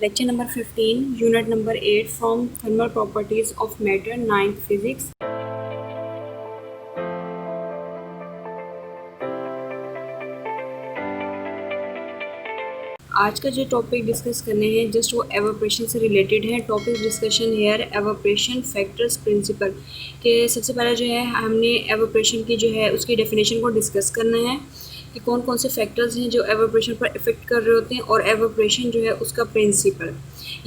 Lecture number 15, unit number 8 from thermal properties of matter, 9th physics. आज का जो topic discuss करने हैं जस्ट वो एवोपरेशन से रिलेटेड है। Topic discussion here evaporation factors principle के सबसे पहले जो है हमने एवोपरेशन की जो है उसकी डेफिनेशन को डिस्कस करना है कि कौन कौन से फैक्टर्स हैं जो एवोपरेशन पर इफ़ेक्ट कर रहे होते हैं और एवोपरेशन जो है उसका प्रिंसिपल,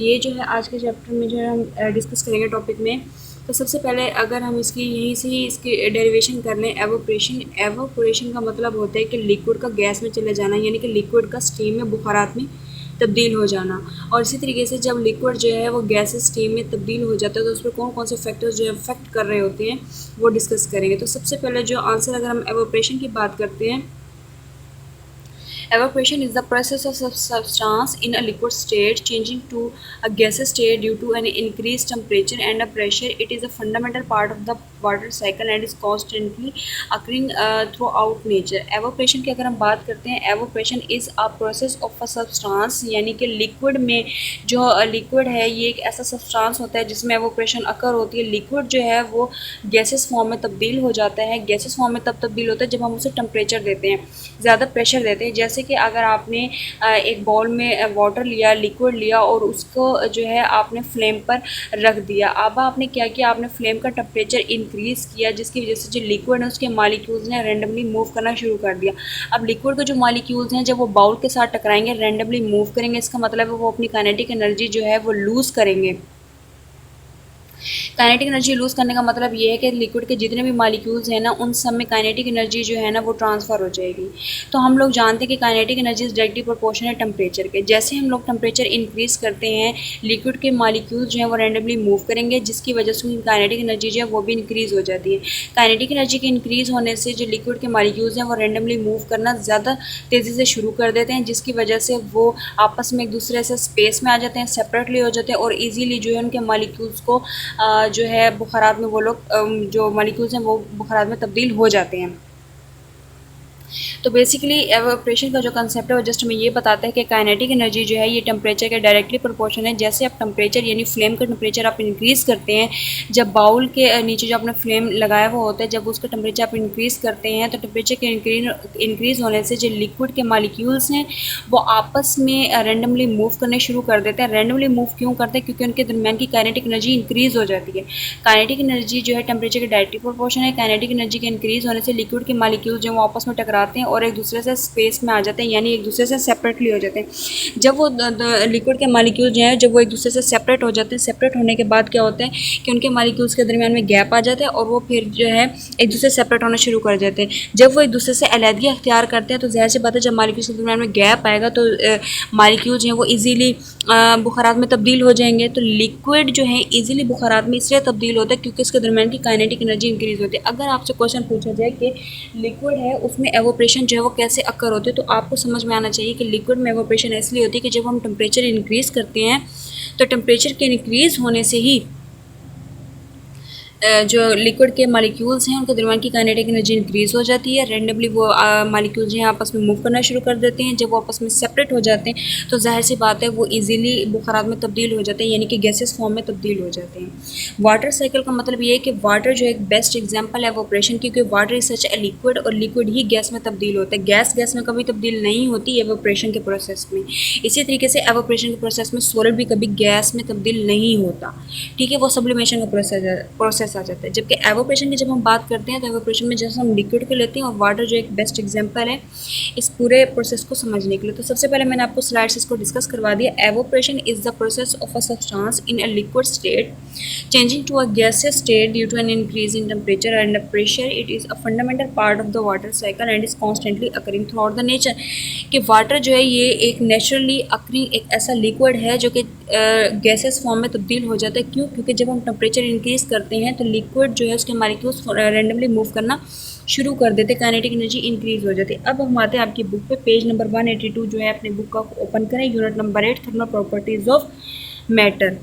ये जो है आज के चैप्टर में जो है हम डिस्कस करेंगे टॉपिक में। तो सबसे पहले अगर हम इसकी यहीं से ही इसकी डेरिवेशन कर लें, एवोपरेशन का मतलब होता है कि लिक्विड का गैस में चले जाना, यानी कि लिक्विड का स्टीम में बुखारात में तब्दील हो जाना। और इसी तरीके से जब लिक्विड जो है वो गैस स्टीम में तब्दील हो जाता है तो उस पर कौन कौन से फैक्टर्स जो है अफेक्ट कर रहे होते हैं वो डिस्कस करेंगे। तो सबसे पहले जो आंसर अगर हम एवोपरेशन की बात करते हैं, evaporation is the process of substance in a liquid state changing to a gaseous state due to an increased temperature and a pressure. It is a fundamental part of the water cycle and is constantly occurring throughout nature. Evaporation की अगर हम बात करते हैं, evaporation is a process of a substance, यानी कि liquid में जो लिक्विड है ये एक ऐसा सब्सटेंस होता है जिसमें evaporation अकर होती है। लिक्विड जो है वो गैसेस फॉर्म में तब्दील हो जाता है। गैसेस फॉर्म में तब तब्दील होता है जब हम उसे टेम्परेचर देते हैं, ज़्यादा प्रेशर देते हैं। जैसे कि अगर आपने एक बाउल में वाटर लिया, लिक्विड लिया और उसको जो है आपने फ्लेम पर रख दिया। अब आपने क्या किया, आपने फ्लेम का टेम्परेचर इंक्रीज़ किया जिसकी वजह से जो लिक्विड है उसके मॉलिक्यूल्स ने रैंडमली मूव करना शुरू कर दिया। अब लिक्विड के जो मॉलिक्यूल्स हैं जब वो बाउल के साथ टकराएंगे, रैंडमली मूव करेंगे, इसका मतलब है वो अपनी काइनेटिक एनर्जी जो है वो लूज़ करेंगे। काइनेटिक एनर्जी लूज़ करने का मतलब ये है कि लिक्विड के जितने भी मॉलिक्यूल्स हैं ना उन सब में काइनेटिक एनर्जी जो है ना वो ट्रांसफ़र हो जाएगी। तो हम लोग जानते हैं कि kinetic energy is directly proportional है टेम्परेचर के। जैसे हम लोग टेम्परेचर इंक्रीज़ करते हैं, लिक्विड के मॉलिक्यूल्स जो हैं वो रैंडमली मूव करेंगे जिसकी वजह से उनकी काइनेटिक एनर्जी जो है वो भी इंक्रीज़ हो जाती है। काइनेटिक एनर्जी के इंक्रीज़ होने से जो लिक्विड के मॉलिक्यूल्स हैं वो रैंडमली मूव करना ज़्यादा तेज़ी से शुरू कर देते हैं जिसकी वजह से वो आपस में एक दूसरे से स्पेस में आ जाते हैं, सेपरेटली हो जाते हैं और ईजीली जो है उनके मॉलिक्यूल्स को जो है बुखारात में वो लोग जो मॉलिक्यूल्स हैं वो बुखारात में तब्दील हो जाते हैं। तो बेसिकली एवोपरेशन का जो कंसेप्ट है वो जस्ट हमें ये बताता है कि काइनेटिक एनर्जी जो है ये टेम्परेचर के डायरेक्टली प्रोपोर्शन है। जैसे आप टेम्परेचर यानी फ्लेम का टेम्परेचर आप इंक्रीज़ करते हैं, जब बाउल के नीचे जो आपने फ्लेम लगाया हुआ होता है जब उसका टेम्परेचर आप इंक्रीज़ करते हैं तो टेम्परेचर के इंक्रीज़ होने से जो लिक्विड के मॉलिक्यूल्स हैं वो आपस में रैंडमली मूव करने शुरू कर देते हैं। रैंडमली मूव क्यों करते हैं? क्योंकि उनके दरमियान की काइनेटिक एनर्जी इंक्रीज़ हो जाती है। काइनेटिक एनर्जी जो है टेम्परेचर के डायरेक्टली प्रोपोर्शन है। काइनेटिक एनर्जी के इंक्रीज़ होने से लिक्विड के मॉलिक्यूल्स जो वो आपस में टकराते हैं और एक दूसरे से स्पेस में आ जाते हैं, यानी एक दूसरे से सेपरेटली हो जाते हैं। जब वो लिक्विड के मॉलिक्यूल जो हैं जब वो एक दूसरे से सेपरेट हो जाते हैं, सेपरेट होने के बाद क्या होता है कि उनके मॉलिक्यूल्स के दरमियान में गैप आ जाता है और वो फिर जो है एक दूसरे से सेपरेट होना शुरू कर देते हैं। जब वो एक दूसरे से अलहदगी अख्तियार करते हैं तो ज़ाहिर सी बात है जब मॉलिक्यूल्स के दरमियान में गैप आएगा तो मॉलिक्यूल्स हैं वो ईजीली बुखारात में तब्दील हो जाएंगे। तो लिक्विड जो है ईजिली बुखारात में इसलिए तब्दील होता है क्योंकि इसके दरमियान की काइनेटिक एनर्जी इंक्रीज़ होती है। अगर आपसे क्वेश्चन पूछा जाए कि लिक्विड है उसमें एवोपरेशन जो है वो कैसे अकर होते हैं तो आपको समझ में आना चाहिए कि लिक्विड में एवोपरेशन इसलिए होती है कि जब हम टेम्परेचर इंक्रीज़ करते हैं तो टेम्परेचर के इंक्रीज़ होने से ही जो लिक्विड के मॉलिक्यूल्स हैं उनके दरमियान की काइनेटिक एनर्जी इंक्रीज़ हो जाती है। रैंडमली वो मॉलिक्यूल्स हैं आपस में मूव करना शुरू कर देते हैं। जब वो आपस में सेपरेट हो जाते हैं तो जाहिर सी बात है वो इजीली बुखारात में तब्दील हो जाते हैं, यानी कि गैसेस फॉर्म में तब्दील हो जाते हैं। वाटर साइकिल का मतलब ये है कि वाटर जो एक बेस्ट एग्जाम्पल है एवोपरेशन, क्योंकि water is such a liquid और लिक्विड ही गैस में तब्दील होता है। गैस गैस में कभी तब्दील नहीं होती एवोपरेशन के प्रोसेस में। इसी तरीके से एवोपरेशन के प्रोसेस में सॉलिड भी कभी गैस में तब्दील नहीं होता, ठीक है, वो सब्लिमेशन का प्रोसेस आ जाता है। जबकि एवोपरेशन की जब हम बात करते हैं तो एवोपरेशन में जैसे हम लिक्विड को लेते हैं और वाटर जो एक बेस्ट एग्जांपल है इस पूरे प्रोसेस को समझने के लिए। तो सबसे पहले मैंने आपको स्लाइड्स इसको डिस्कस करवा दिया। Evaporation is the process of a substance in a liquid state changing to a gaseous state due to an increase in temperature and pressure. It is a fundamental part of the water cycle and is constantly occurring throughout the nature. कि water जो है ये एक naturally occurring एक ऐसा liquid है जो कि गैसेस फॉर्म में तब्दील हो जाता है। क्यों? क्योंकि जब हम टेम्परेचर इंक्रीज़ करते हैं तो लिक्विड जो है उसके मॉलिक्यूल्स रैंडमली मूव करना शुरू कर देते, काइनेटिक एनर्जी इंक्रीज़ हो जाती है। अब हम आते हैं आपकी बुक पे, पेज नंबर 182 जो है अपने बुक का ओपन करें, unit number 8 thermal properties of matter.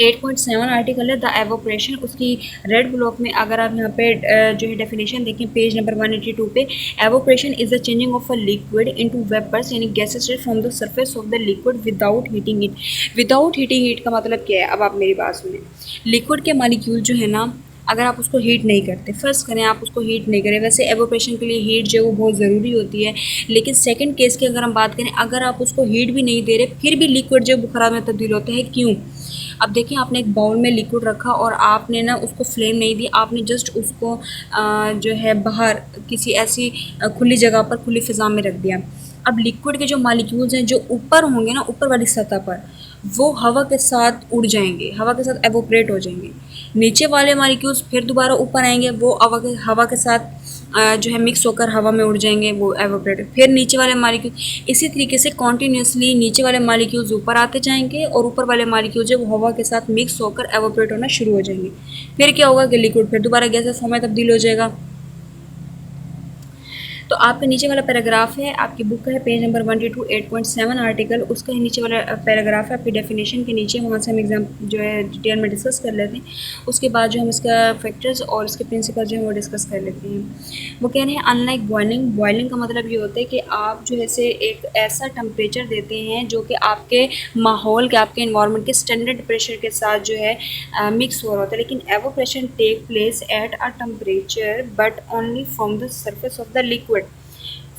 8.7 article है द एवोपरेशन। उसकी रेड ब्लॉक में अगर आप यहाँ पे जो है डेफिनेशन देखें पेज नंबर 182 पे, evaporation is the changing of a liquid into vapours यानी gases from the surface of the liquid without heating it. Without heating it का मतलब क्या है, अब आप मेरी बात सुने। लिक्विड के मॉलिक्यूल जो है ना, अगर आप उसको हीट नहीं करते, फर्स्ट करें आप उसको हीट नहीं करें, वैसे एवोपरेशन के लिए हीट जो है वो बहुत ज़रूरी होती है, लेकिन सेकंड केस की अगर हम बात करें, अगर आप उसको हीट भी नहीं दे रहे फिर भी लिक्विड जो बुखार में तब्दील होता है, क्यों? अब देखिए, आपने एक बाउल में लिक्विड रखा और आपने ना उसको फ्लेम नहीं दी, आपने जस्ट उसको जो है बाहर किसी ऐसी खुली जगह पर, खुली फ़िज़ा में रख दिया। अब लिक्विड के जो मॉलिक्यूल्स हैं जो ऊपर होंगे ना, ऊपर वाली सतह पर, वो हवा के साथ उड़ जाएंगे, हवा के साथ एवोपरेट हो जाएंगे। नीचे वाले मॉलिक्यूल्स फिर दोबारा ऊपर आएंगे, वो हवा के साथ जो है मिक्स होकर हवा में उड़ जाएंगे, वो एवोपरेट। फिर नीचे वाले मॉलिक्यूल इसी तरीके से कॉन्टीन्यूसली नीचे वाले मॉलिक्यूल्स ऊपर आते जाएंगे और ऊपर वाले मॉलिक्यूल जो वो हवा के साथ मिक्स होकर एवोपरेट होना शुरू हो जाएंगे। फिर क्या होगा कि लिक्विड फिर दोबारा गैसेस फॉर्म में तब्दील हो जाएगा। तो आपके नीचे वाला पैराग्राफ है, आपकी बुक का है पेज नंबर 182 8.7 आर्टिकल, उसका ही नीचे वाला पैराग्राफ है आपकी डेफिनेशन के नीचे, वहाँ से हम एग्जाम जो है डिटेल में डिस्कस कर लेते हैं। उसके बाद जो हम इसका फैक्टर्स और इसके प्रिंसिपल जो है वो डिस्कस कर लेते हैं। वो कह रहे हैं अनलाइक बॉइलिंग, बॉइलिंग का मतलब ये होता है कि आप जो है से एक ऐसा टेम्परेचर देते हैं जो कि आपके माहौल के, आपके इन्वायरमेंट के स्टैंडर्ड प्रेशर के साथ जो है मिक्स हो रहा होता है। लेकिन evaporation take place at a temperature but only from the surface of the liquid.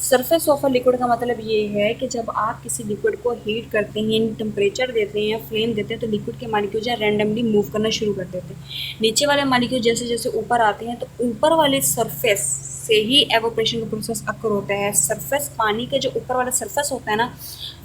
Surface of a liquid का मतलब ये है कि जब आप किसी लिक्विड को हीट करते हैं, टेम्परेचर देते हैं, फ्लेम देते हैं, तो लिक्विड के मॉलिक्यूल जो है रैंडमली मूव करना शुरू कर देते हैं। नीचे वाले मॉलिक्यूल जैसे जैसे ऊपर आते हैं तो ऊपर वाले सरफेस से ही एवोपरेशन का प्रोसेस अकर होता है। सरफेस, पानी के जो ऊपर वाला सरफेस होता है ना,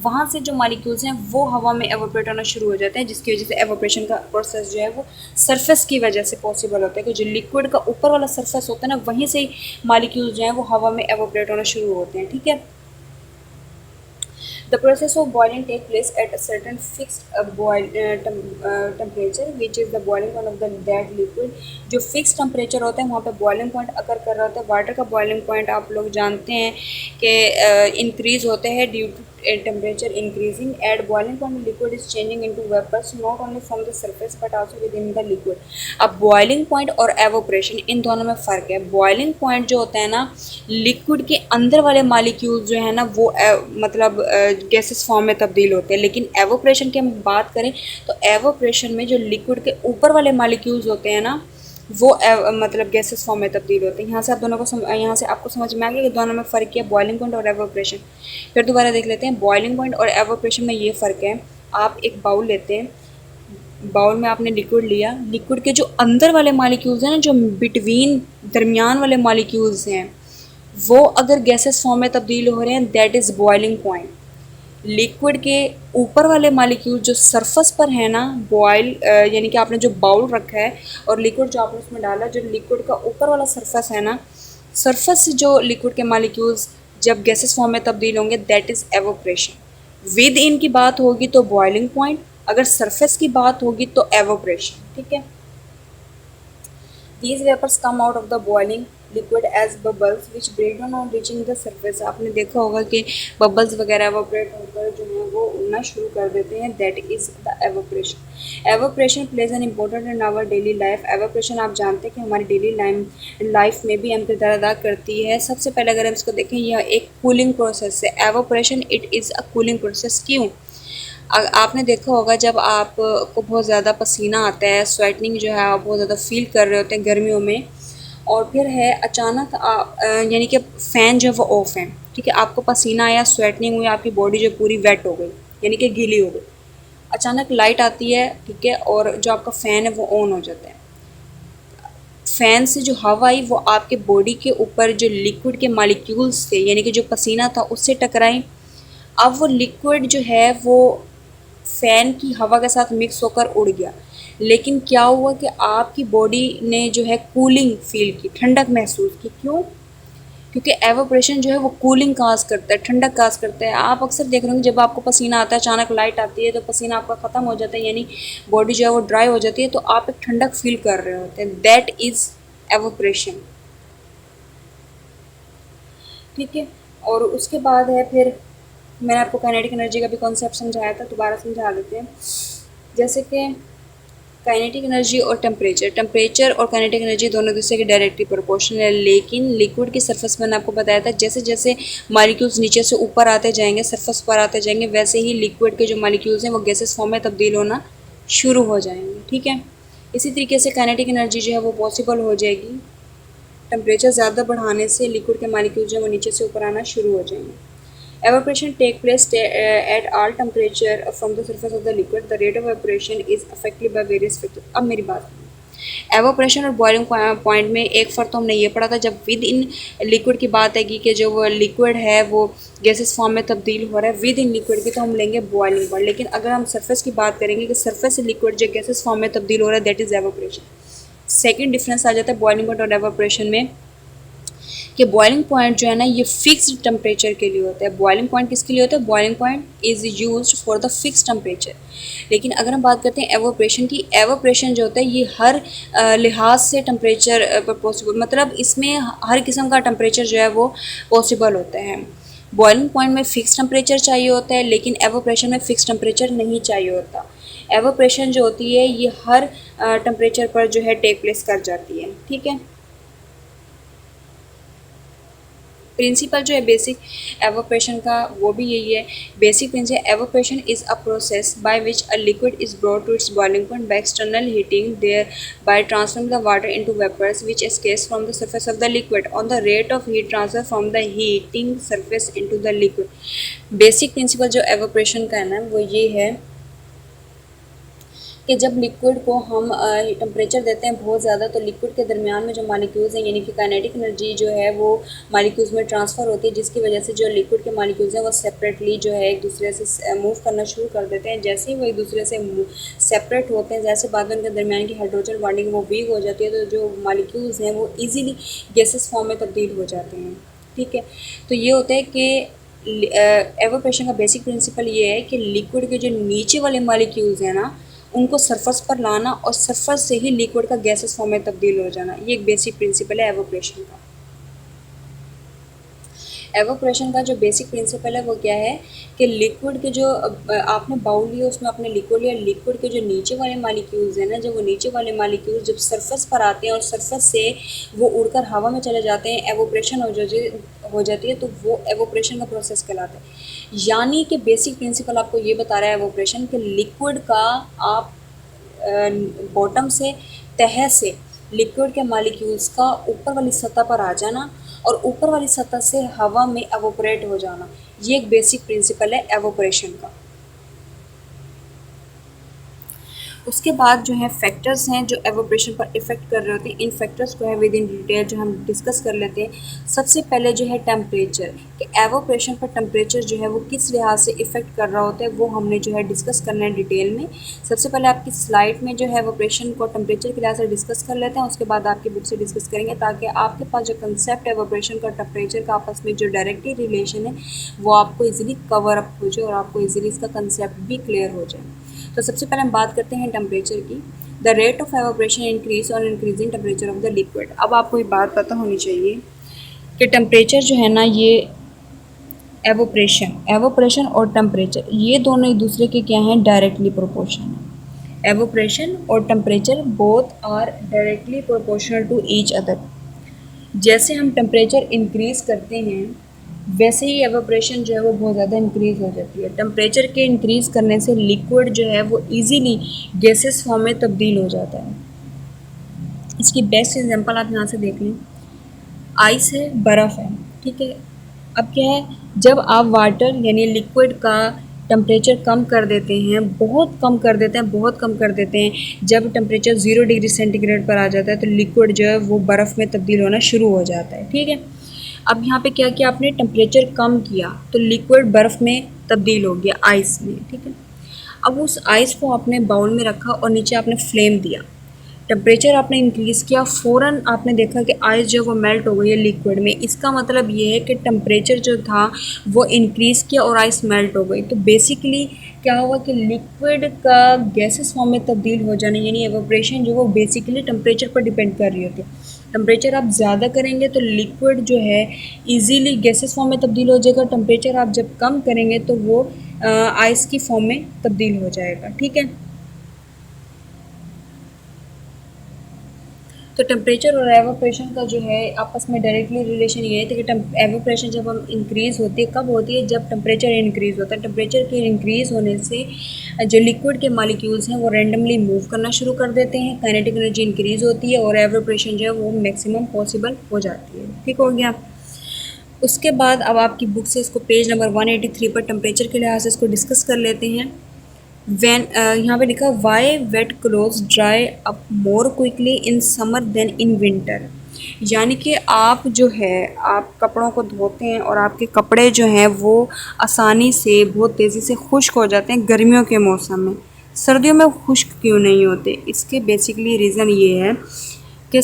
वहाँ से जो मॉलिक्यूल्स हैं वो हवा में एवोपरेट होना शुरू हो जाते हैं, जिसकी वजह से एवोपरेशन का प्रोसेस जो है वो सरफेस की वजह से पॉसिबल होता है कि जो लिक्विड का ऊपर वाला सरफेस होता है ना, वहीं से ही मॉलिक्यूल्स जो हैं वो हवा में एवोपरेट होना शुरू होते हैं। ठीक है। The process of boiling takes place at a certain fixed temperature, which is the boiling point of the that liquid. जो fixed temperature होता है वहाँ पे boiling point अकर कर रहा होता है। वाटर का boiling point आप लोग जानते हैं कि increase होते हैं due to temperature increasing. At boiling point liquid is changing into vapors not only from the surface but also within the liquid. अब boiling point और evaporation इन दोनों में फ़र्क है। boiling point जो होता है ना, लिक्विड के अंदर वाले मॉलिक्यूल्स जो है ना वो मतलब गैसेस फॉर्म में तब्दील होते हैं। लेकिन एवोपरेशन की हम बात करें तो एवोपरेशन में जो लिक्विड के ऊपर वाले मॉलिक्यूल्स होते हैं ना, वो मतलब गैसेस फॉर्म में तब्दील होते हैं। यहाँ से आप दोनों को यहाँ से आपको समझ में आ गया कि दोनों में फ़र्क क्या है, बॉइलिंग पॉइंट और एवोपरेशन। फिर दोबारा देख लेते हैं, बॉइलिंग पॉइंट और एवोपरेशन में ये फ़र्क है। आप एक बाउल लेते हैं, बाउल में आपने लिक्विड लिया, लिक्विड के जो अंदर वाले मॉलिक्यूल्स हैं ना, जो बिटवीन दरमियान वाले मॉलिक्यूल्स हैं, वो अगर गैसेस फॉर्म में तब्दील हो रहे हैं, that is boiling point. Liquid के ऊपर वाले मॉलिक्यूल जो सरफेस पर है ना, बॉयल यानी कि आपने जो बाउल रखा है और लिक्विड जो आपने उसमें डाला, जो लिक्विड का ऊपर वाला सरफेस है ना, सरफेस से जो लिक्विड के मॉलिक्यूल्स जब गैसेस फॉर्म में तब्दील होंगे, that is evaporation. With in की बात होगी तो बॉइलिंग पॉइंट, अगर सरफेस की बात होगी तो एवोपरेशन। ठीक है। These vapors come out of the boiling liquid as bubbles which break down on reaching the surface. आपने देखा होगा कि बबल्स वगैरह evaporate होकर जो है वो उड़ना शुरू कर देते हैं, that is the evaporation. Evaporation plays an important in our daily life. Evaporation आप जानते हैं कि हमारी डेली लाइफ में भी अहम किरदार अदा करती है। सबसे पहले अगर हम इसको देखें, यह एक कूलिंग प्रोसेस है। Evaporation it is a cooling process. क्यों? आपने देखा होगा जब आपको बहुत ज़्यादा पसीना आता है, स्वेटनिंग जो है आप बहुत ज़्यादा फील कर रहे होते हैं गर्मियों में, और फिर है अचानक यानी कि फ़ैन जो है वो ऑफ है, ठीक है, आपको पसीना आया, स्वेटनिंग हुई, आपकी बॉडी जो पूरी वेट हो गई यानी कि गीली हो गई, अचानक लाइट आती है, ठीक है, और जो आपका फ़ैन है वो ऑन हो जाता है। फ़ैन से जो हवा आई वो आपके बॉडी के ऊपर जो लिक्विड के मॉलिक्यूल्स थे यानी कि जो पसीना था उससे टकराई। अब वो लिक्विड जो है वो फ़ैन की हवा के साथ मिक्स होकर उड़ गया, लेकिन क्या हुआ कि आपकी बॉडी ने जो है कूलिंग फील की, ठंडक महसूस की। क्यों? क्योंकि एवोपरेशन जो है वो कूलिंग काज करता है, ठंडक काज करता है। आप अक्सर देख रहे होंगे जब आपको पसीना आता है, अचानक लाइट आती है तो पसीना आपका ख़त्म हो जाता है, यानी बॉडी जो है वो ड्राई हो जाती है, तो आप एक ठंडक फील कर रहे होते हैं, दैट इज़ एवोपरेशन। ठीक है। और उसके बाद है फिर मैंने आपको काइनेटिक एनर्जी का भी कॉन्सेप्ट समझाया था, दोबारा समझा देते हैं। जैसे कि काइनेटिक एनर्जी और टेम्परेचर और काइनेटिक एनर्जी दोनों दूसरे के डायरेक्टली प्रोपोर्शनल है, लेकिन लिक्विड की सरफेस मैंने आपको बताया था जैसे जैसे मॉलिक्यूल्स नीचे से ऊपर आते जाएंगे, सरफेस पर आते जाएंगे, वैसे ही लिक्विड के जो मॉलिक्यूल्स हैं वो गैसेस फॉर्म में तब्दील होना शुरू हो जाएंगे। ठीक है, इसी तरीके से काइनेटिक एनर्जी जो है वो पॉसिबल हो जाएगी टेम्परेचर ज़्यादा बढ़ाने से। लिक्विड के मॉलिक्यूल्स जो है वो नीचे से ऊपर आना शुरू हो जाएंगे। Evaporation take place at all temperature from the surface of the liquid. The rate of evaporation is affected by various factors. अब मेरी बात, एवोपरेशन और बॉइलिंग पॉइंट में एक फ़र्क तो हमने ये पढ़ा था जब विद इन लिक्विड की बात है कि जो वो लिक्विड है वो गैसेस फॉर्म में तब्दील हो रहा है विद इन लिक्विड की, तो हम लेंगे बॉइलिंग पॉइंट। लेकिन अगर हम सरफेस की बात करेंगे कि सरफेस से लिक्विड जो गैसेस फॉर्म में तब्दील हो रहा है, that is evaporation. Second difference आ जाता है बॉइलिंग पॉइंट और एवोपरेशन में कि बॉइलिंग पॉइंट जो है ना ये फिक्स्ड टेम्परेचर के लिए होता है। बॉइलिंग पॉइंट किसके लिए होता है? Boiling point is used for the fix temperature. लेकिन अगर हम बात करते हैं एवोपरेशन की, एवोपरेशन जो होता है ये हर लिहाज से टेम्परेचर पर पॉसिबल, मतलब इसमें हर किस्म का टेम्परेचर जो है वो पॉसिबल होता है। बॉइलिंग पॉइंट में फिक्स टेम्परेचर चाहिए होता है, लेकिन एवोपरेशन में फिक्स टेम्परेचर नहीं चाहिए होता। एवोपरेशन जो होती है ये हर टेम्परेचर पर जो है टेक प्लेस कर जाती है। ठीक है, प्रिंसिपल जो है बेसिक एवोपरेशन का वो भी यही है। Basic principle, evaporation is a process by which a liquid is brought to its boiling point by external heating thereby transforming the water into vapours which escapes from the surface of the liquid on the rate of heat transfer from the heating surface into the liquid. Basic principle जो evaporation का है ना वो ये है कि जब liquid को हम टेम्परेचर देते हैं बहुत ज़्यादा, तो लिक्विड के दरमियान में जो मॉलिक्यूल्स हैं यानी कि काइनेटिक एनर्जी जो है वो मॉलिक्यूल्स में ट्रांसफ़र होती है, जिसकी वजह से जो लिक्विड के मॉलिक्यूल्स हैं वो सेपरेटली जो है एक दूसरे से मूव करना शुरू कर देते हैं। जैसे ही वो एक दूसरे से सेपरेट होते हैं, जैसे बाद में उनके दरमियान की हाइड्रोजन बॉन्डिंग वो वीक हो जाती है, तो जो मॉलिक्यूल्स हैं वो ईजीली गैसेस फॉर्म में तब्दील हो जाते हैं। ठीक है, तो ये होता है कि एवोपरेशन का बेसिक प्रिंसिपल ये है कि लिक्विड के जो नीचे वाले मॉलिक्यूल्स हैं ना उनको सरफेस पर लाना और सरफेस से ही लिक्विड का गैसेस फॉर्म में तब्दील हो जाना, ये एक बेसिक प्रिंसिपल है एवोपरेशन का। एवोपरेशन का जो बेसिक प्रिंसिपल है वो क्या है कि लिक्विड के जो आपने बाउल लिया उसमें आपने लिक्विड लिया, लिक्विड के जो नीचे वाले मॉलिक्यूल्स हैं ना, जब वो नीचे वाले मॉलिक्यूल्स जब सरफेस पर आते हैं और सरफेस से वो उड़कर हवा में चले जाते हैं, एवोपरेशन हो जाती है, तो वो एवोपरेशन का प्रोसेस कहलाता है। यानी कि बेसिक प्रिंसिपल आपको ये बता रहा है एवोपरेशन कि लिक्विड का आप बॉटम से तह से लिक्विड के मॉलिक्यूल्स का ऊपर वाली सतह पर आ जाना और ऊपर वाली सतह से हवा में एवोपरेट हो जाना, ये एक बेसिक प्रिंसिपल है एवोपरेशन का। उसके बाद जो है फैक्टर्स हैं जो एवोपरेशन पर इफ़ेक्ट कर रहे होते हैं, इन फैक्टर्स को है विद इन डिटेल जो हम डिस्कस कर लेते हैं। सबसे पहले जो है टेम्परेचर, कि एवोपरेशन पर टेम्परेचर जो है वो किस लिहाज से इफ़ेक्ट कर रहा होता है वो हमने जो है डिस्कस करना है डिटेल में। सबसे पहले आपकी स्लाइड में जो है एवोपरेशन को टेम्परेचर के लिहाज से डिस्कस कर लेते हैं, उसके बाद आपकी बुक से डिस्कस करेंगे ताकि आपके पास जो कंसेप्ट एवोपरेशन का टेम्परेचर का आपस में जो डायरेक्टली रिलेशन है वो आपको ईजिली कवर अप हो जाए और आपको ईजिली इसका कंसेप्ट भी क्लियर हो जाए। तो सबसे पहले हम बात करते हैं टेम्परेचर की। The rate of evaporation increase और increasing temperature of the liquid. अब आपको ये बात पता होनी चाहिए कि टेम्परेचर जो है ना ये एवोपरेशन और टेम्परेचर ये दोनों एक दूसरे के क्या हैं? डायरेक्टली प्रोपोर्शनल है। एवोपरेशन और temperature both are directly proportional to each other. जैसे हम टेम्परेचर इंक्रीज करते हैं वैसे ही एवोपरेशन जो है वो बहुत ज़्यादा इंक्रीज़ हो जाती है। टेम्परेचर के इंक्रीज़ करने से लिक्विड जो है वो इजीली गैसेस फॉर्म में तब्दील हो जाता है। इसकी बेस्ट एग्जांपल आप यहाँ से देख लें, आइस है, बर्फ़ है, ठीक है। अब क्या है, जब आप वाटर यानी लिक्विड का टेम्परेचर कम कर देते हैं, बहुत कम कर देते हैं, जब टेम्परेचर 0 डिग्री सेंटीग्रेड पर आ जाता है तो लिक्विड जो है वो बर्फ़ में तब्दील होना शुरू हो जाता है, ठीक है। अब यहाँ पे क्या किया आपने, टेम्परेचर कम किया तो लिक्विड बर्फ़ में तब्दील हो गया आइस में, ठीक है। अब उस आइस को आपने बाउल में रखा और नीचे आपने फ्लेम दिया, टेम्परेचर आपने इंक्रीज़ किया, फ़ौरन आपने देखा कि आइस जो वो मेल्ट हो गई है लिक्विड में। इसका मतलब ये है कि टेम्परेचर जो था वो इंक्रीज़ किया और आइस मेल्ट हो गई। तो बेसिकली क्या हुआ कि लिक्विड का गैसेस फॉर्म में तब्दील हो जाना यानी एवोपरेशन जो वो बेसिकली टेम्परेचर पर डिपेंड कर रही होती है। टेम्परेचर आप ज़्यादा करेंगे तो लिक्विड जो है इजीली गैसेस फॉर्म में तब्दील हो जाएगा, टेम्परेचर आप जब कम करेंगे तो वो आइस की फॉर्म में तब्दील हो जाएगा, ठीक है। तो टेम्परेचर और एवोपरेशन का जो है आपस में डायरेक्टली रिलेशन ये है कि एवोपरेशन जब हम इंक्रीज़ होती है, कब होती है? जब टेम्परेचर इंक्रीज़ होता है। टेम्परेचर के इंक्रीज़ होने से जो लिक्विड के मॉलिक्यूल्स हैं वो रैंडमली मूव करना शुरू कर देते हैं, काइनेटिक एनर्जी इंक्रीज़ होती है और एवोपरेशन जो है वो मैक्सिमम पॉसिबल हो जाती है। ठीक हो गया। उसके बाद अब आपकी बुक से इसको पेज नंबर 183 पर टेम्परेचर के लिहाज से इसको डिस्कस कर लेते हैं। यहाँ पे लिखा why wet clothes dry up more quickly in summer than in winter. यानी कि आप जो है आप कपड़ों को धोते हैं और आपके कपड़े जो हैं वो आसानी से बहुत तेज़ी से खुश्क हो जाते हैं गर्मियों के मौसम में, सर्दियों में खुश्क क्यों नहीं होते? इसके बेसिकली रीज़न ये है कि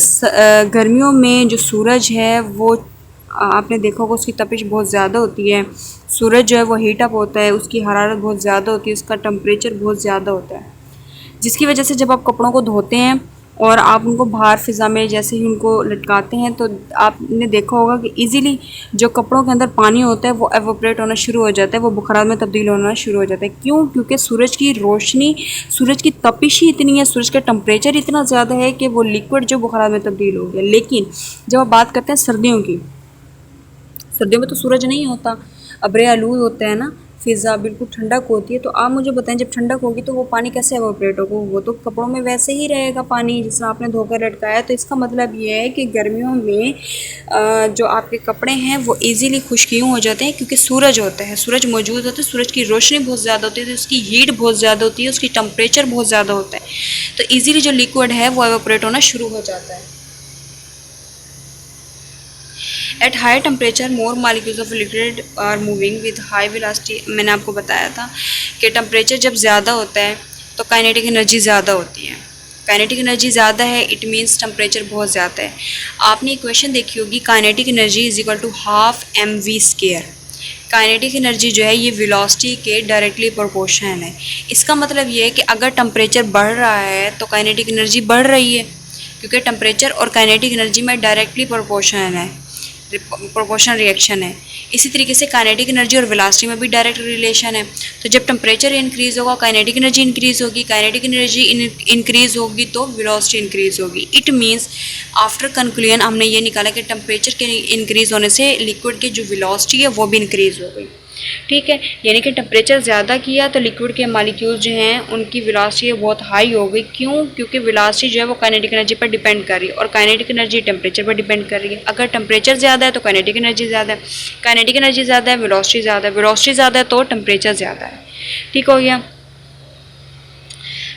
गर्मियों में जो सूरज है वो आपने देखा होगा उसकी तपिश बहुत ज़्यादा होती है, सूरज जो है वो हीट अप होता है, उसकी हरारत बहुत ज़्यादा होती है, उसका टेम्परेचर बहुत ज़्यादा होता है, जिसकी वजह से जब आप कपड़ों को धोते हैं और आप उनको बाहर फ़िज़ा में जैसे ही उनको लटकाते हैं तो आपने देखा होगा कि इजीली जो कपड़ों के अंदर पानी होता है वो एवोपरेट होना शुरू हो जाता है, वो बुखारात में तब्दील होना शुरू हो जाता है। क्यों? क्योंकि सूरज की रोशनी, सूरज की तपिश ही इतनी है, सूरज का टेम्परेचर इतना ज़्यादा है कि वो लिक्विड जो बुखारात में तब्दील हो गया। लेकिन जब आप बात करते हैं सर्दियों की, सर्दियों में तो सूरज नहीं होता, अब्र आलूद होता है ना, फ़िज़ा बिल्कुल ठंडक होती है। तो आप मुझे बताएं जब ठंडक होगी तो वो पानी कैसे एवोपरेट होगा? वो तो कपड़ों में वैसे ही रहेगा पानी जिस तरह आपने धोकर लटकाया। तो इसका मतलब ये है कि गर्मियों में जो आपके कपड़े हैं वो इजीली खुश्क क्यों हो जाते हैं? क्योंकि सूरज होता है, सूरज मौजूद होता है, सूरज की रोशनी बहुत ज़्यादा होती है, तो उसकी हीट बहुत ज़्यादा होती है, उसकी टेम्परेचर बहुत ज़्यादा होता है, तो ईज़िली जो लिक्विड है वो एवोपरेट होना शुरू हो जाता है। At high temperature more molecules of liquid are moving with high velocity. मैंने आपको बताया था कि टेम्परेचर जब ज़्यादा होता है तो काइनेटिक एनर्जी ज़्यादा होती है। काइनेटिक एनर्जी ज़्यादा है इट मीन्स टेम्परेचर बहुत ज़्यादा है। आपने इक्वेशन देखी होगी, kinetic energy is equal to half mv²। Kinetic energy जो है ये वेलोसिटी के डायरेक्टली प्रोपोर्शनल है। इसका मतलब ये है कि अगर टेम्परेचर बढ़ रहा है तो काइनेटिक एनर्जी बढ़ रही है, क्योंकि टेम्परेचर और काइनेटिक एनर्जी में डायरेक्टली प्रोपोर्शनल है, प्रोपोर्शनल रिएक्शन है। इसी तरीके से काइनेटिक एनर्जी और वेलोसिटी में भी डायरेक्ट रिलेशन है। तो जब टेम्परेचर इंक्रीज़ होगा काइनेटिक एनर्जी इंक्रीज़ होगी, काइनेटिक एनर्जी इंक्रीज़ होगी तो वेलोसिटी इंक्रीज़ होगी। इट मीन्स आफ्टर कंक्लूजन हमने ये निकाला कि टेम्परेचर के इंक्रीज़ होने से लिक्विड की जो वेलोसिटी है वो भी इंक्रीज़ हो गई। ठीक है, यानी कि टेम्परेचर ज़्यादा किया तो लिक्विड के मॉलिक्यूल्स जो हैं उनकी वेलोसिटी बहुत हाई हो गई। क्यों? क्योंकि वेलोसिटी जो है वो काइनेटिक एनर्जी पर डिपेंड कर रही है और काइनेटिक एनर्जी टेम्परेचर पर डिपेंड कर रही है। अगर टेम्परेचर ज़्यादा है तो काइनेटिक एनर्जी ज़्यादा है, काइनेटिक एनर्जी ज़्यादा है वेलोसिटी ज़्यादा है, वेलोसिटी ज़्यादा है तो टेम्परेचर ज़्यादा है। ठीक हो गया।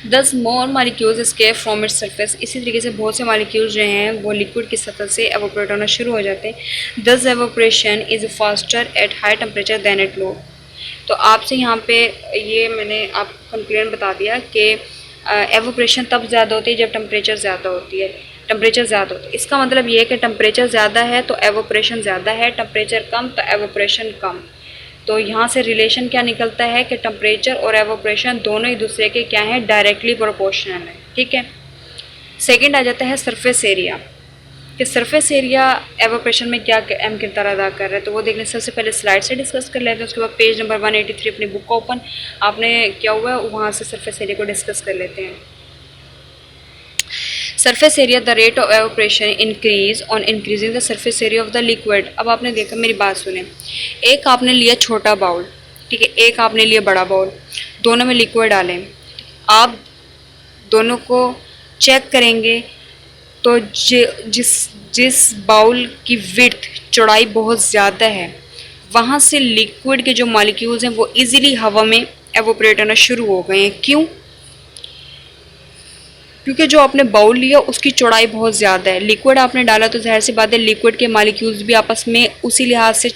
10 more molecules escape from its surface. इसी तरीके से बहुत से मालिक्यूल्स जो हैं वो लिक्विड की सतह से एवोपरेट होना शुरू हो जाते हैं। Thus evaporation is faster at high temperature than at low. तो आपसे यहाँ पे ये मैंने आपको कंक्लूजन बता दिया कि एवोपरेशन तब ज़्यादा होती है जब टेम्परेचर ज़्यादा होती है, टेम्परेचर ज़्यादा होता है। इसका मतलब ये है कि टेम्परेचर ज़्यादा है तो एवोपरेशन ज़्यादा है, टेम्परेचर कम तो एवोपरेशन कम। तो यहाँ से रिलेशन क्या निकलता है कि टेम्परेचर और एवोपरेशन दोनों एक दूसरे के क्या हैं, डायरेक्टली प्रोपोर्शनल है। ठीक है। सेकंड आ जाता है सरफेस एरिया, कि सरफेस एरिया एवोपरेशन में क्या अहम किरदार अदा कर रहा है। तो वो देखने सबसे पहले स्लाइड से डिस्कस कर लेते हैं, उसके बाद पेज नंबर 183 अपनी बुक का ओपन आपने क्या हुआ है वहाँ से सरफेस एरिया को डिस्कस कर लेते हैं। Surface area, the rate of evaporation increase on increasing the surface area of the liquid. अब आपने देखा, मेरी बात सुने, एक आपने लिया छोटा बाउल, ठीक है, एक आपने लिया बड़ा बाउल, दोनों में लिक्विड डालें, आप दोनों को चेक करेंगे तो जिस बाउल की विड्थ चौड़ाई बहुत ज़्यादा है वहाँ से लिक्विड के जो मॉलिक्यूल्स हैं वो इजीली हवा में एवोपरेट होना शुरू हो गए हैं। क्यों? क्योंकि जो आपने बाउल लिया उसकी चौड़ाई बहुत ज़्यादा है, लिक्विड आपने डाला तो ज़ाहिर सी बात है लिक्विड के मॉलिक्यूल्स भी आपस में उसी लिहाज से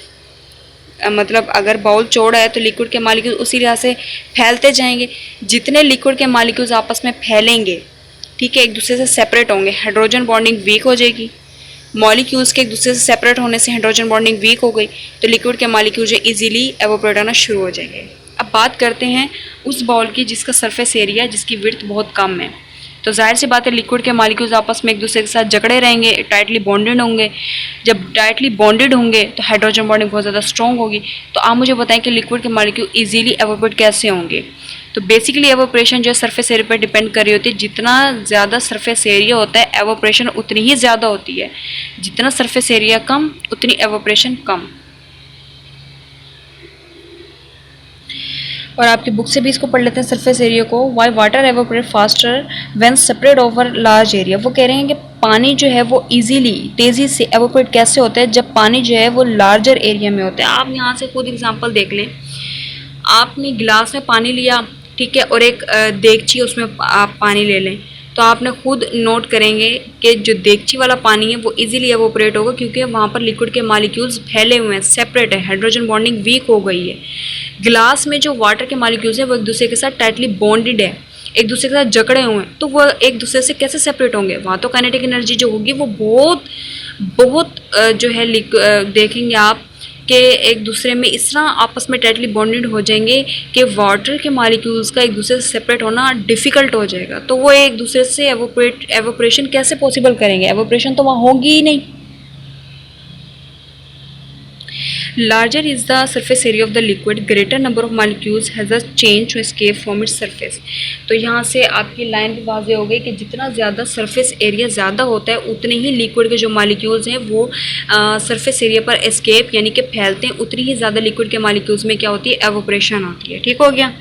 मतलब अगर बाउल चौड़ा है तो लिक्विड के मॉलिक्यूल उसी लिहाज से फैलते जाएंगे। जितने लिक्विड के मॉलिक्यूल्स आपस में फैलेंगे, ठीक है, एक दूसरे से सेपरेट होंगे, हाइड्रोजन बॉन्डिंग वीक हो जाएगी। मॉलिक्यूल्स के एक दूसरे से सेपरेट होने से हाइड्रोजन बॉन्डिंग वीक हो गई तो लिक्विड के मॉलिक्यूल जो इजीली एवोपरेट होना शुरू हो जाएंगे। अब बात करते हैं उस बाउल की जिसका सरफेस एरिया, जिसकी विड्थ बहुत कम है। तो जाहिर सी बात है लिक्विड के मॉलिक्यूल्स आपस में एक दूसरे के साथ जकड़े रहेंगे, टाइटली बॉन्डेड होंगे। जब टाइटली बॉन्डेड होंगे तो हाइड्रोजन बॉन्डिंग बहुत ज़्यादा स्ट्रॉन्ग होगी। तो आप मुझे बताएं कि लिक्विड के मॉलिक्यूल इजीली एवोपरेट कैसे होंगे। तो बेसिकली एवोपरेशन जो है सरफेस एरिया पर डिपेंड कर रही होती है। जितना ज़्यादा सरफेस एरिया होता है एवोपरेशन उतनी ही ज़्यादा होती है। जितना सरफेस एरिया कम उतनी एवोपरेशन कम। और आपकी बुक से भी इसको पढ़ लेते हैं सरफेस एरिया को। Y water evaporate faster when separate over large area. वो कह रहे हैं कि पानी जो है वो इजीली तेज़ी से एवोपरेट कैसे होता है जब पानी जो है वो लार्जर एरिया में होता है। आप यहाँ से खुद एग्जांपल देख लें। आपने गिलास में पानी लिया, ठीक है, और एक देगची उसमें आप पानी ले लें, तो आपने खुद नोट करेंगे कि जो देगची वाला पानी है वो इजीली एवोपरेट होगा क्योंकि वहाँ पर लिक्विड के मॉलिक्यूल्स फैले हुए हैं, सेपरेट है, हाइड्रोजन बॉन्डिंग वीक हो गई है। गिलास में जो वाटर के मॉलिक्यूल्स हैं वो एक दूसरे के साथ टाइटली बॉन्डेड है, एक दूसरे के साथ जकड़े हुए हैं, तो वो एक दूसरे से कैसे सेपरेट होंगे? वहाँ तो काइनेटिक एनर्जी जो होगी वो बहुत बहुत जो है देखेंगे आप कि एक दूसरे में इस तरह आपस में टाइटली बॉन्डेड हो जाएंगे कि वाटर के मॉलिक्यूल्स का एक दूसरे से सेपरेट होना डिफ़िकल्ट हो जाएगा। तो वो एक दूसरे से एवोपरेशन कैसे पॉसिबल करेंगे? एवोपरेशन तो वहाँ होगी ही नहीं। Larger is the surface area of the liquid, greater number of molecules has a change to escape from its surface। तो यहाँ से आपकी लाइन भी वाज़े हो गई कि जितना ज़्यादा सरफेस एरिया ज़्यादा होता है उतने ही लिक्विड के जो मॉलिक्यूल्स हैं वो सरफेस एरिया पर एस्केप यानी कि फैलते हैं, उतनी ही ज़्यादा लिक्विड के मॉलिक्यूल्स में क्या होती है? एवोपरेशन होती है। ठीक हो गया।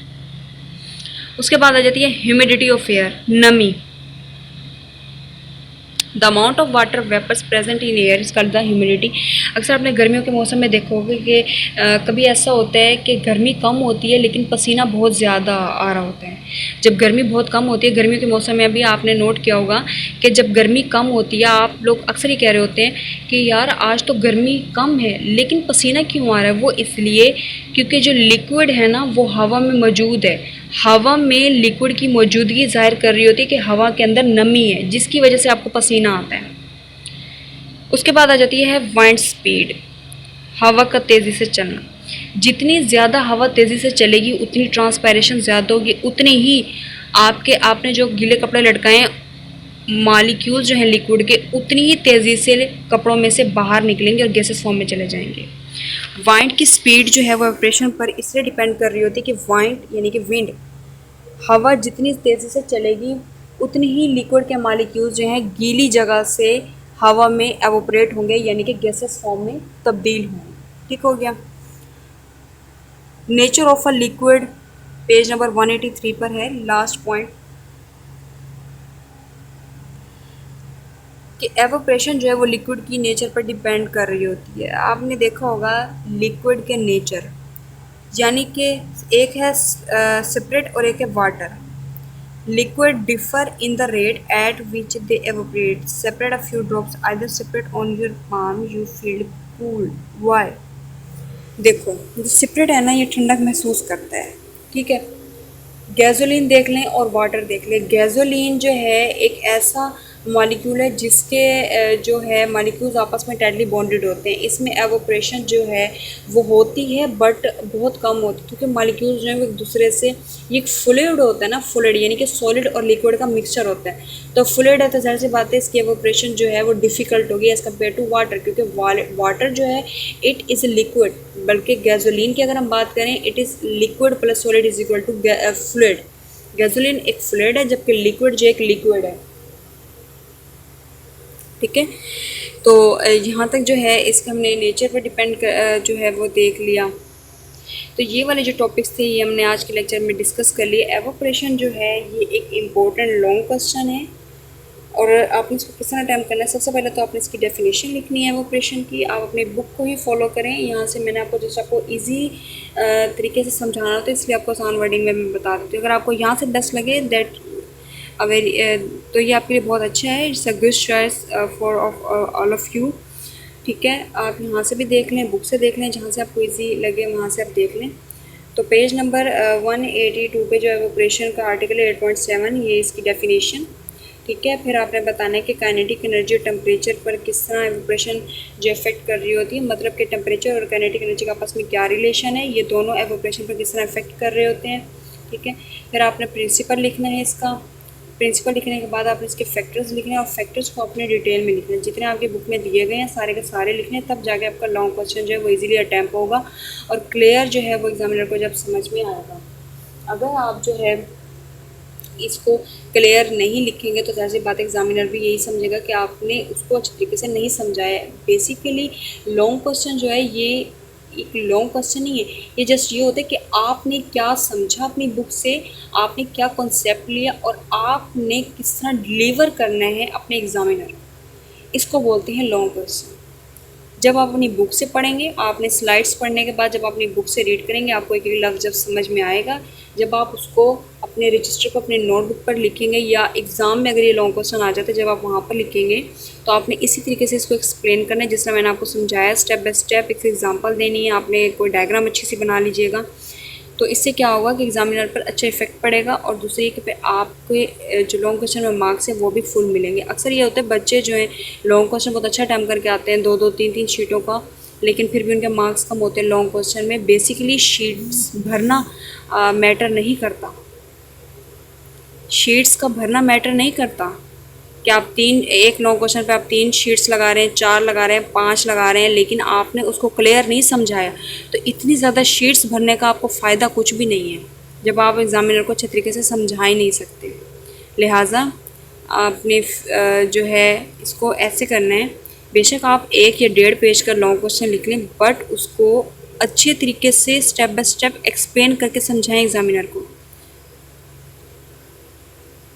उसके बाद आ जाती है ह्यूमिडिटी ऑफ एयर, नमी। The amount of water vapours present in air is called the humidity. अक्सर आपने गर्मियों के मौसम में देखोगे कि कभी ऐसा होता है कि गर्मी कम होती है लेकिन पसीना बहुत ज़्यादा आ रहा होता है। जब गर्मी बहुत कम होती है, गर्मियों के मौसम में भी आपने नोट किया होगा कि जब गर्मी कम होती है आप लोग अक्सर ही कह रहे होते हैं कि यार आज तो गर्मी कम है लेकिन पसीना क्यों आ रहा है? वो इसलिए क्योंकि जो लिक्विड है ना वो हवा में मौजूद है। हवा में लिक्विड की मौजूदगी जाहिर कर रही होती है कि हवा के अंदर नमी है जिसकी वजह से आपको पसीना आता है। उसके बाद आ जाती है वाइंड स्पीड, हवा का तेज़ी से चलना। जितनी ज़्यादा हवा तेज़ी से चलेगी उतनी ट्रांसपायरेशन ज़्यादा होगी, उतनी ही आपने जो गीले कपड़े लटकाए हैं मॉलिक्यूल्स जो हैं लिक्विड के उतनी ही तेज़ी से कपड़ों में से बाहर निकलेंगे और गैसेस फॉर्म में चले जाएंगे। वाइंड की स्पीड जो है वो वाइब्रेशन पर इसलिए डिपेंड कर रही होती है कि वाइंड यानी कि विंड, हवा जितनी तेज़ी से चलेगी उतनी ही लिक्विड के मॉलिक्यूल्स जो हैं गीली जगह से हवा में एवोपरेट होंगे यानी कि गैसेस फॉर्म में तब्दील होंगे। ठीक हो गया। Nature of a liquid page number 183 पर है लास्ट पॉइंट कि एवोपरेशन जो है वो लिक्विड की नेचर पर डिपेंड कर रही होती है। आपने देखा होगा लिक्विड के नेचर यानी कि एक है सेपरेट और एक है water. Liquid differ in the rate at which they evaporate. Spirit a few drops either spirit on your palm you feel cool. Why? देखो जो सेपरेट है ना ये ठंडक महसूस करता है, ठीक है। गैसोलीन देख लें और वाटर देख लें। गैसोलीन जो है एक ऐसा मॉलिक्यूल है जिसके जो है मॉलिक्यूल्स आपस में टाइटली बॉन्डेड होते हैं। इसमें एवोपरेशन जो है वो होती है बट बहुत कम होती है क्योंकि मॉलिक्यूल्स जो है वो एक दूसरे से, ये एक फ्लूइड होता है ना, फ्लूइड यानी कि सॉलिड और लिक्विड का मिक्सचर होता है। तो फ्लूइड है तो जाहिर सी बात है इसकी एवोपरेशन जो है वो डिफ़िकल्ट होगी एज़ कम्पेयर टू वाटर, क्योंकि वाटर जो है इट इज़ लिक्विड, बल्कि गैसोलीन की अगर हम बात करें it is liquid plus solid is equal to fluid. Gasoline एक फ्लूइड है जबकि लिक्विड जो एक लिक्विड है। ठीक है, तो यहाँ तक जो है इसका हमने नेचर पर डिपेंड जो है वो देख लिया। तो ये वाले जो टॉपिक्स थे ये हमने आज के लेक्चर में डिस्कस कर लिए। एवोपरेशन जो है ये एक इम्पोर्टेंट लॉन्ग क्वेश्चन है और आपने इसको किस तरह अटैम्प्ट करना है। सबसे पहले तो आपने इसकी डेफिनेशन लिखनी है एवोपरेशन की। आप अपनी बुक को ही फॉलो करें। यहाँ से मैंने आपको जैसे आपको ईजी तरीके से समझाना होता है इसलिए आपको आसान वर्डिंग में मैं बता देती हूँ। अगर आपको यहाँ से बेस्ट लगे दैट तो ये आपके लिए बहुत अच्छा है। It's a good choice for all of you. ठीक है, आप यहाँ से भी देख लें, बुक से देख लें, जहाँ से आपको इजी लगे वहाँ से आप देख लें। तो पेज नंबर 182 पे जो एवोपरेशन का आर्टिकल 8.7 ये इसकी डेफिनेशन। ठीक है, फिर आपने बताना है कि काइनेटिक एनर्जी और टेम्परेचर पर किस तरह एवोपरेशन जो इफेक्ट कर रही होती है, मतलब कि टेम्परेचर और काइनेटिक एनर्जी का आपस में क्या रिलेशन है, ये दोनों एवोपरेशन पर किस तरह इफेक्ट कर रहे होते हैं। ठीक है, फिर आपने प्रिंसिपल लिखना है इसका। प्रिंसिपल लिखने के बाद आपने इसके फैक्टर्स लिखने हैं और फैक्टर्स को अपने डिटेल में लिखना है। जितने आपकी बुक में दिए गए हैं सारे के सारे लिखने, तब जाके आपका लॉन्ग क्वेश्चन जो है वो इजीली अटैम्प्ट होगा और क्लियर जो है वो एग्जामिनर को जब समझ में आएगा। अगर आप जो है इसको क्लियर नहीं लिखेंगे तो ज़ाहिर सी बात एग्जामिनर भी यही समझेगा कि आपने उसको अच्छे तरीके से नहीं समझाया है। बेसिकली लॉन्ग क्वेश्चन जो है ये एक लॉन्ग क्वेश्चन नहीं है, ये जस्ट ये होता है कि आपने क्या समझा अपनी बुक से, आपने क्या कॉन्सेप्ट लिया और आपने किस तरह डिलीवर करना है अपने एग्जामिनर को, इसको बोलते हैं लॉन्ग क्वेश्चन। जब आप अपनी बुक से पढ़ेंगे, आपने स्लाइड्स पढ़ने के बाद जब अपनी बुक से रीड करेंगे, आपको एक एक लफ्ज़ जब समझ में आएगा, जब आप उसको अपने रजिस्टर पर अपने नोटबुक पर लिखेंगे या एग्ज़ाम में अगर ये लॉन्ग क्वेश्चन आ जाता है जब आप वहाँ पर लिखेंगे तो आपने इसी तरीके से इसको एक्सप्लेन करना है जिस तरह मैंने आपको समझाया, स्टेप बाय स्टेप एक एग्जाम्पल देनी है, आपने कोई डायग्राम अच्छी सी बना लीजिएगा। तो इससे क्या होगा कि एग्जामिनर पर अच्छा इफेक्ट पड़ेगा और दूसरी कि आपके जो लॉन्ग क्वेश्चन में मार्क्स हैं वो भी फुल मिलेंगे। अक्सर ये होता है बच्चे जो हैं लॉन्ग क्वेश्चन बहुत अच्छा अटैम्प्ट करके आते हैं, दो दो तीन तीन शीटों का, लेकिन फिर भी उनके मार्क्स कम होते हैं लॉन्ग क्वेश्चन में। बेसिकली शीट्स भरना मैटर नहीं करता, शीट्स का भरना मैटर नहीं करता कि आप एक लॉन्ग क्वेश्चन पे आप 3 शीट्स लगा रहे हैं, 4 लगा रहे हैं, 5 लगा रहे हैं, लेकिन आपने उसको क्लियर नहीं समझाया तो इतनी ज़्यादा शीट्स भरने का आपको फ़ायदा कुछ भी नहीं है जब आप एग्ज़ामिनर को अच्छे तरीके से समझा ही नहीं सकते। लिहाजा आपने जो है इसको ऐसे करना है, बेशक आप 1 या 1.5 पेज का लॉन्ग क्वेश्चन लिख लें बट उसको अच्छे तरीके से स्टेप बाय स्टेप एक्सप्लेन करके समझाएं एग्ज़ामिनर को।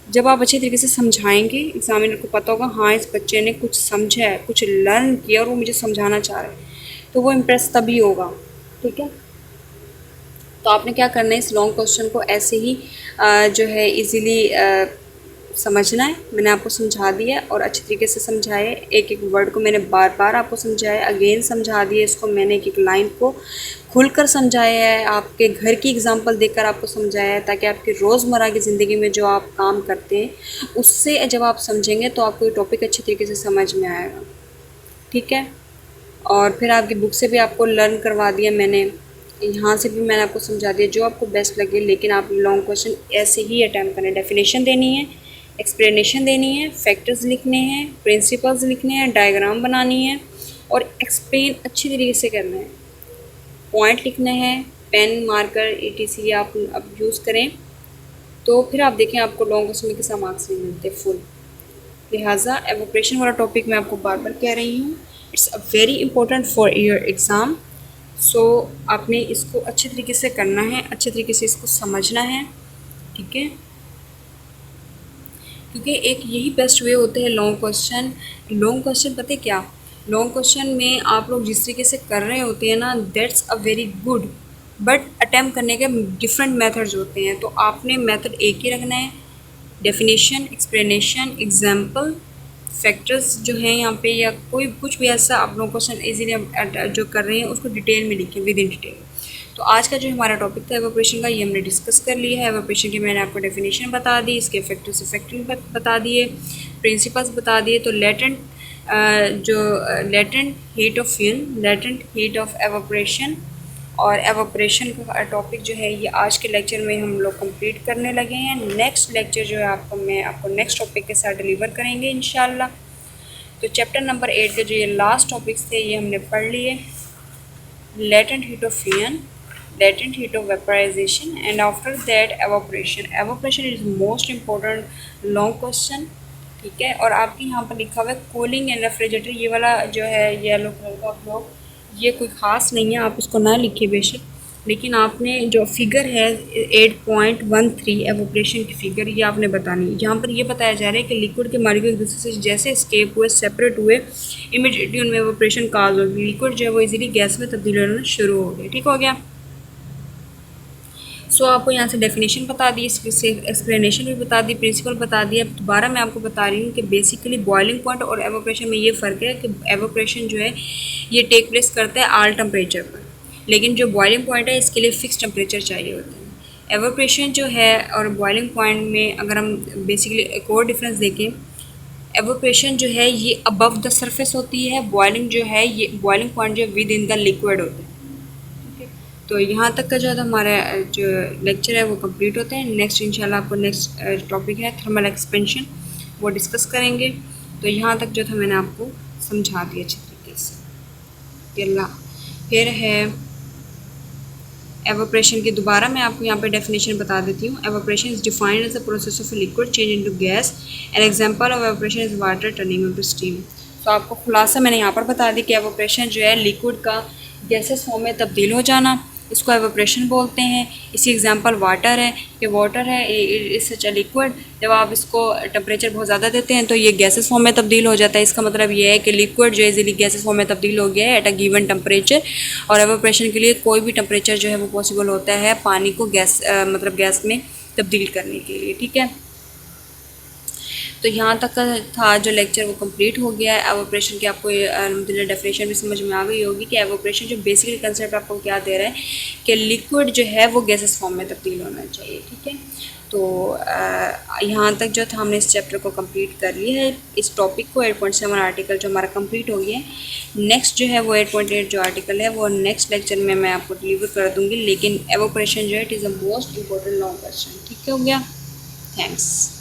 जब आप अच्छे तरीके से समझाएंगे एग्जामिनर को पता होगा हाँ इस बच्चे ने कुछ समझा है, कुछ लर्न किया और वो मुझे समझाना चाह रहा है, तो वो इम्प्रेस तभी होगा। ठीक है, तो आपने क्या करना है, इस लॉन्ग क्वेश्चन को ऐसे ही जो है इजीली समझना है। मैंने आपको समझा दिया और अच्छे तरीके से समझाया, एक एक वर्ड को मैंने बार बार आपको समझाया, अगेन समझा दिया इसको मैंने, एक एक लाइन को खुलकर समझाया है, आपके घर की एग्जांपल देकर आपको समझाया है ताकि आपकी रोज़मर्रा की ज़िंदगी में जो आप काम करते हैं उससे जब आप समझेंगे तो आपको ये टॉपिक अच्छे तरीके से समझ में आएगा। ठीक है, और फिर आपकी बुक से भी आपको लर्न करवा दिया मैंने, यहाँ से भी मैंने आपको समझा दिया जो आपको बेस्ट लगे, लेकिन आप लॉन्ग क्वेश्चन ऐसे ही अटैम्प्ट करें। डेफिनेशन देनी है, एक्सप्लेनेशन देनी है, फैक्टर्स लिखने हैं, प्रिंसिपल्स लिखने हैं, डायग्राम बनानी है और एक्सप्लेन अच्छी तरीके से करना है, पॉइंट लिखना है, पेन मार्कर ETC आप अब यूज़ करें तो फिर आप देखें आपको लॉन्ग क्वेश्चन में किस मार्क्स नहीं मिलते फुल। लिहाजा एवोप्रेशन वाला टॉपिक मैं आपको बार बार कह रही हूँ, it's a very important for your exam. So आपने इसको अच्छे तरीके से करना है, अच्छे तरीके से इसको समझना है। ठीक है, क्योंकि एक यही बेस्ट वे होते हैं लॉन्ग क्वेश्चन। लॉन्ग क्वेश्चन पता है क्या, लॉन्ग क्वेश्चन में आप लोग जिस तरीके से कर रहे होते हैं ना, that's a very good, but attempt करने के डिफरेंट मेथड्स होते हैं, तो आपने मेथड एक ही रखना है। डेफिनेशन, एक्सप्लेनेशन, एग्जाम्पल, फैक्टर्स जो हैं यहाँ पे या कोई कुछ भी ऐसा आप लोग क्वेश्चन इजीली जो कर रहे हैं उसको डिटेल में लिखें, विद इन डिटेल। तो आज का जो हमारा टॉपिक था एवोप्रेशन का, ये हमने डिस्कस कर लिया है। एवोप्रेशन की मैंने आपको डेफिनेशन बता दी, इसके फैक्टर्स इफेक्टिव बता दिए, प्रिंसिपल्स बता दिए। तो latent heat of fuel, latent heat of evaporation और एवोप्रेशन का टॉपिक जो है ये आज के लेक्चर में हम लोग कंप्लीट करने लगे हैं। नेक्स्ट लेक्चर जो है आपको नेक्स्ट टॉपिक के साथ डिलीवर करेंगे इंशाल्लाह। तो चैप्टर नंबर 8 के जो ये लास्ट टॉपिक्स थे ये हमने पढ़ लिए, latent heat of fusion, latent heat of vaporization, and after that evaporation. Evaporation is most important long question। ठीक है, और आपके यहाँ पर लिखा हुआ है कूलिंग एंड रेफ्रिजरेटर, ये वाला जो है येलो कलर का आप लोग, ये कोई ख़ास नहीं है, आप इसको ना लिखिए बेशक, लेकिन आपने जो फिगर है 8.13 एवोप्रेशन की फिगर ये आपने बतानी है। यहाँ पर ये बताया जा रहा है कि लिक्विड के मॉलिक्यूल एक दूसरे से जैसे स्केप हुए, सेपरेट हुए, इमीडिएटली उनमें एवोप्रेशन काज होगी, लिक्विड जो है वो इजीली गैस में तब्दील होना शुरू हो गया। ठीक हो गया। सो आपको यहाँ से डेफिनेशन बता दी, इससे एक्सप्लेनेशन भी बता दी, प्रिंसिपल बता दिया। अब दोबारा मैं आपको बता रही हूँ कि बेसिकली बॉइलिंग पॉइंट और एवोप्रेशन में ये फ़र्क है कि एवोप्रेशन जो है ये टेक प्लेस करता है आल टेम्परेचर पर, लेकिन जो बॉइलिंग पॉइंट है इसके लिए फ़िक्स टेम्परेचर चाहिए होता है। एवोप्रेशन जो है और बॉइलिंग पॉइंट में अगर हम बेसिकली एक और डिफरेंस देखें, एवोप्रेशन जो है ये अबव द सरफेस होती है, बॉइलिंग जो है ये बॉइलिंग पॉइंट जो विद इन द लिक्विड होता है। तो यहाँ तक का जो है हमारा जो लेक्चर है वो कंप्लीट होते हैं। नेक्स्ट इंशाल्लाह आपको नेक्स्ट टॉपिक है थर्मल एक्सपेंशन, वो डिस्कस करेंगे। तो यहाँ तक जो था मैंने आपको समझा दिया अच्छे तरीके से। फिर है एवोपरेशन की दोबारा मैं आपको यहाँ पे डेफिनेशन बता देती हूँ। Evaporation is defined as the process of liquid change into gas. An example of evaporation is water turning into steam. तो आपको खुलासा मैंने यहाँ पर बता दी कि एवोपरेशन जो है लिक्विड का गैसेस फॉर्म में तब्दील हो जाना, इसको एवोपरेशन बोलते हैं। इसी एग्जांपल वाटर है कि वाटर है इस सच अ लिक्विड, जब आप इसको टेम्परेचर बहुत ज़्यादा देते हैं तो ये गैसेस फॉर्म में तब्दील हो जाता है। इसका मतलब ये है कि लिक्विड जो इजीली गैसेस फॉर्म में तब्दील हो गया है एट अ गिवन टेम्परेचर। और एवोपरेशन के लिए कोई भी टेम्परेचर जो है वो पॉसिबल होता है पानी को गैस मतलब गैस में तब्दील करने के लिए। ठीक है, तो यहाँ तक का था जो लेक्चर वो कंप्लीट हो गया है। एवोपरेशन की आपको डेफिनेशन भी समझ में आ गई होगी कि एवोपरेशन जो बेसिकली कंसेप्ट आपको क्या दे रहा है कि लिक्विड जो है वो गैसेस फॉर्म में तब्दील होना चाहिए। ठीक है, तो यहाँ तक जो था हमने इस चैप्टर को कंप्लीट कर लिया है। इस टॉपिक को 8.7 आर्टिकल जो हमारा कंप्लीट हो गया है। नेक्स्ट जो है वो 8.8 जो आर्टिकल है वो नेक्स्ट लेक्चर में मैं आपको डिलीवर कर दूँगी, लेकिन एवोपरेशन जो है it is the most important long question. ठीक हो गया, थैंक्स।